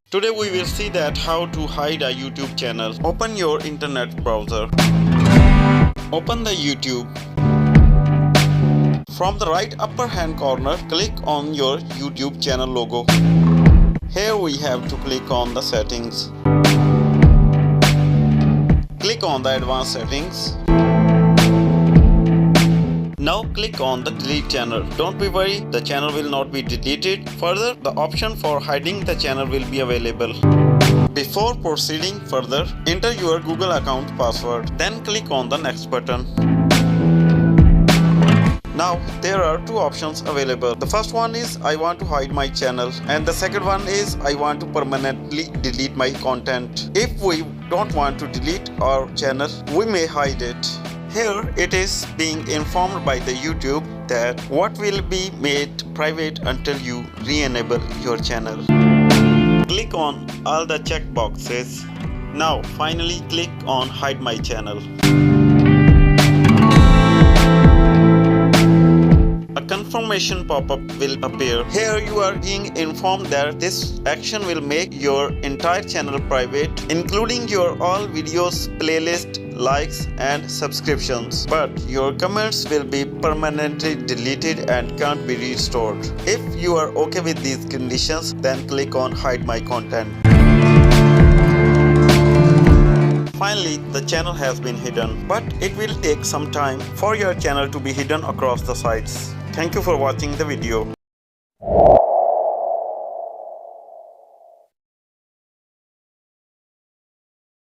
Today we will see that how to hide a YouTube channel. Open your internet browser. Open the YouTube. From the right upper hand corner, click on your YouTube channel logo. Here we have to click on the settings. Click on the advanced settings. Now click on the delete channel. Don't be worried, the channel will not be deleted. Further, the option for hiding the channel will be available. Before proceeding further, enter your Google account password. Then click on the next button. Now there are two options available. The first one is I want to hide my channel, and the second one is I want to permanently delete my content. If we don't want to delete our channel, we may hide it. Here it is being informed by the YouTube that what will be made private until you re-enable your channel. Click on all the check boxes. Now finally click on hide my channel. A confirmation pop-up will appear. Here you are being informed that this action will make your entire channel private, including your all videos, playlist, likes and subscriptions. But your comments will be permanently deleted and can't be restored. If you are okay with these conditions, then click on hide my content. Finally, the channel has been hidden, but it will take some time for your channel to be hidden across the sites. Thank you for watching the video.